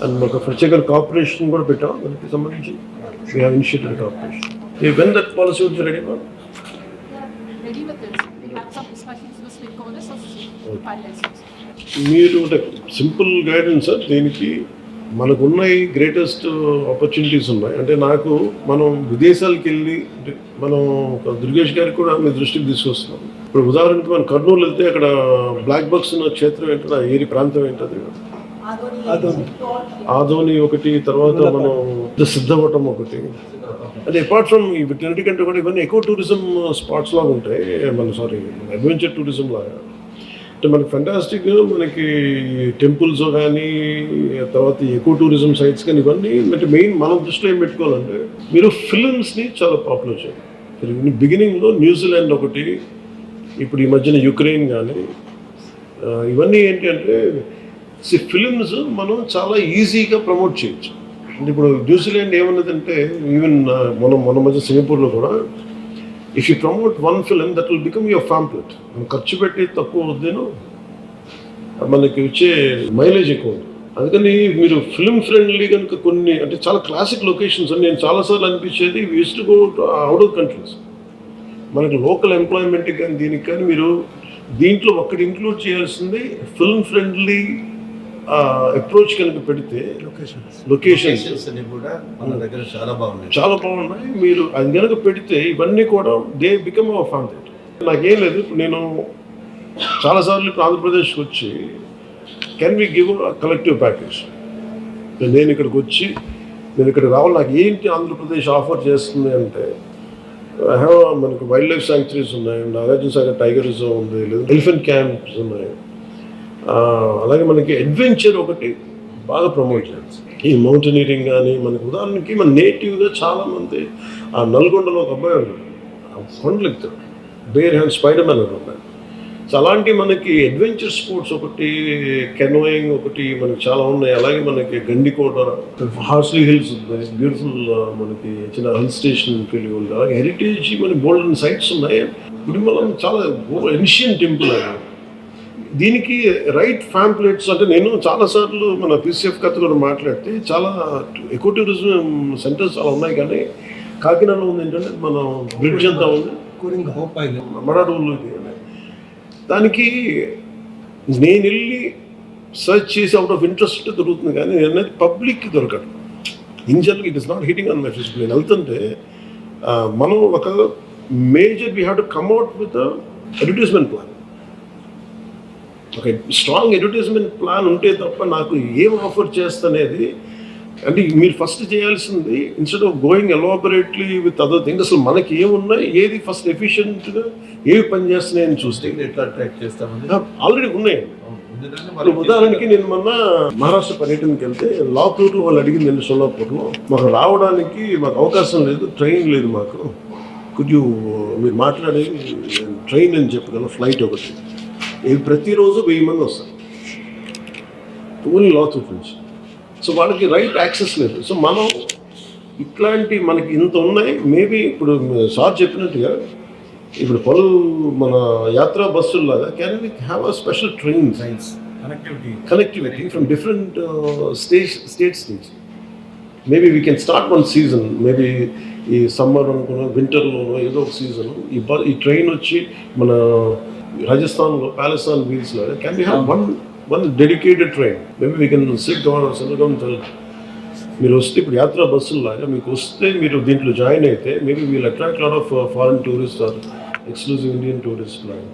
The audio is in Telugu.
అండ్ ఒక ప్రత్యేక కార్పొరేషన్ కూడా పెట్టాం దానికి సంబంధించి we have initiated corporation. When that policy would be ready, ma'am? Ready with this. We have some discussions this week on this also. Finalizations. మీరు అంటే సింపుల్ గైడెన్స్ సార్. దీనికి మనకున్న గ్రేటెస్ట్ ఆపర్చునిటీస్ ఉన్నాయి. అంటే నాకు మనం విదేశాలకు వెళ్ళి మనం దుర్గేష్ గారికి కూడా మీ దృష్టికి తీసుకొస్తున్నాం. ఇప్పుడు ఉదాహరణకి మనం కర్నూలు వెళ్తే అక్కడ బ్లాక్ బాక్స్ ఉన్న క్షేత్రం ఏంటో ఏరి ప్రాంతం ఏంటది ఆదోని ఒకటి, తర్వాత మనం సిద్ధవటం ఒకటి. అంటే అపార్ట్ ఫ్రమ్ వీటన్నిటికంటే కూడా ఇవన్నీ ఎకో టూరిజం స్పాట్స్ లాగా ఉంటాయి. మన అడ్వెంచర్ టూరిజం లాగా. అంటే మనకి ఫెంటాస్టిక్ మనకి టెంపుల్స్ కానీ తర్వాత ఎకో టూరిజం సైట్స్ కానీ ఇవన్నీ అంటే మెయిన్ మనం దృష్టిలో ఏం పెట్టుకోవాలంటే మీరు ఫిల్మ్స్ని చాలా పాపులర్ చేయాలి. బిగినింగ్లో న్యూజిలాండ్ ఒకటి, ఇప్పుడు ఈ మధ్యన యుక్రెయిన్ కానీ ఇవన్నీ ఏంటి అంటే ఫిలిమ్స్ మనం చాలా ఈజీగా ప్రమోట్ చేయొచ్చు. అంటే ఇప్పుడు న్యూజిలాండ్ ఏమన్నదంటే ఈవెన్ మన మధ్య సింగపూర్లో కూడా if you promote one film that will become your pamphlet. ఖర్చు పెట్టి తక్కువ వద్దేను మనకి వచ్చే మైలేజ్ ఎక్కువ ఉంది. అందుకని మీరు ఫిల్మ్ ఫ్రెండ్లీ కనుక కొన్ని అంటే చాలా క్లాసిక్ లొకేషన్స్ అని నేను చాలాసార్లు అనిపించేది use to go out of countries. మనకి లోకల్ ఎంప్లాయ్మెంట్కి కానీ దీనికి కానీ మీరు దీంట్లో ఒక్కటి ఇంక్లూడ్ చేయాల్సింది ఫిల్మ్ ఫ్రెండ్లీ అప్రోచ్ కనుక పెడితే లొకేషన్స్ కూడా మన దగ్గర చాలా బాగున్నాయి. మీరు అది కనుక పెడితే ఇవన్నీ కూడా దే బికమ్ అవర్ ఫ్యామిలీ. నాకేం లేదు, నేను చాలాసార్లు ఇప్పుడు ఆంధ్రప్రదేశ్కి వచ్చి can we give collective package. నేను ఇక్కడికి వచ్చి నేను ఇక్కడ రావాలి, నాకు ఏంటి ఆంధ్రప్రదేశ్ ఆఫర్ చేస్తుంది అంటే మనకు వైల్డ్ లైఫ్ శాంక్చురీస్ ఉన్నాయి, నాగార్జున సాగర్ టైగర్ రిజర్వ్ ఉంది, లేదా ఎలిఫెంట్ క్యాంప్స్ ఉన్నాయి. అలాగే మనకి అడ్వెంచర్ ఒకటి బాగా ప్రమోట్ చేయాలి. ఈ మౌంటైనీరింగ్ కానీ మనకి ఉదాహరణకి మన నేటివ్గా చాలామంది ఆ నల్గొండలో ఒక అబ్బాయి ఉన్నాడు, కొండలు ఎక్కుతాడు, బేర్ హ్యాండ్ స్పైడర్ మ్యాన్ అని ఉన్నాడు. సో అలాంటి మనకి అడ్వెంచర్ స్పోర్ట్స్ ఒకటి, కెనోయింగ్ ఒకటి మనకి చాలా ఉన్నాయి. అలాగే మనకి గండికోట, హార్స్లీ హిల్స్ ఉన్నాయి, బ్యూటిఫుల్ మనకి చిన్న హిల్ స్టేషన్ ఫీల్ ఉంది. అలాగే హెరిటేజ్ మన గోల్డెన్ సైట్స్ ఉన్నాయి. ఇప్పుడు మనం చాలా ఏన్షియన్ టెంపుల్ అది. దీనికి రైట్ ఫ్యాంప్లెట్స్ అంటే నేను చాలాసార్లు మన పీసీఎఫ్ కథ కూడా మాట్లాడితే చాలా ఎకో టూరిజం సెంటర్స్ అలా ఉన్నాయి. కానీ కాకినాడలో ఉంది ఏంటంటే మనం బ్రిడ్జ్ అంతా ఉంది, మరాఠూరులోకి. దానికి నేను వెళ్ళి సర్చ్ చేసి అవుట్ ఆఫ్ ఇంట్రెస్ట్ దొరుకుతుంది, కానీ అనేది పబ్లిక్కి దొరకదు. In general it is not hitting on my Facebook. నేను వెళ్తుంటే మనం ఒక major we have to come at with advertisement plan. ఒక స్ట్రాంగ్ అడ్వర్టైజ్మెంట్ ప్లాన్ ఉంటే తప్ప నాకు ఏం ఆఫర్ చేస్తనేది అంటే మీరు ఫస్ట్ చేయాల్సింది instead of going elaborately with other things అసలు మనకి ఏమున్నాయి, ఏది ఫస్ట్ ఎఫిషియెంట్గా ఏవి పనిచేస్తున్నాయని చూస్తే ఎట్లా ట్రాక్ చేస్తామని ఆల్రెడీ ఉన్నాయి. ఉదాహరణకి నేను మొన్న మహారాష్ట్ర పర్యటనకి వెళ్తే లాపూర్ వాళ్ళు అడిగింది, నేను సోలాపూర్లో మాకు రావడానికి మాకు అవకాశం లేదు, ట్రైన్ లేదు మాకు, కుడ్ మీరు మాట్లాడేది ట్రైన్ అని చెప్పగల ఫ్లైట్ ఒకటి. ఇవి ప్రతిరోజు 1000 మంది వస్తారు ఓన్లీ లాతూర్ నుంచి. సో వాళ్ళకి రైట్ యాక్సెస్ లేదు. సో మనం ఇట్లాంటి మనకి ఇంత ఉన్నాయి. మేబీ ఇప్పుడు సార్ చెప్పినట్టుగా ఇప్పుడు మన యాత్రా బస్సుల్లాగా can we have a special train connectivity from different states నుంచి. Maybe we can start one season, maybe ఈ సమ్మర్ అనుకున్న వింటర్లోనో ఏదో ఒక సీజన్ ఈ ట్రైన్ వచ్చి మన రాజస్థాన్లో ప్యాలెస్టాన్ వీల్స్లో can be have one dedicated train. Maybe we can sit మీరు వస్తే ఇప్పుడు యాత్రా బస్సుల్లాగా మీకు వస్తే మీరు దీంట్లో జాయిన్ అయితే maybe we'll attract lot of foreign tourist or exclusive Indian tourist లాగా.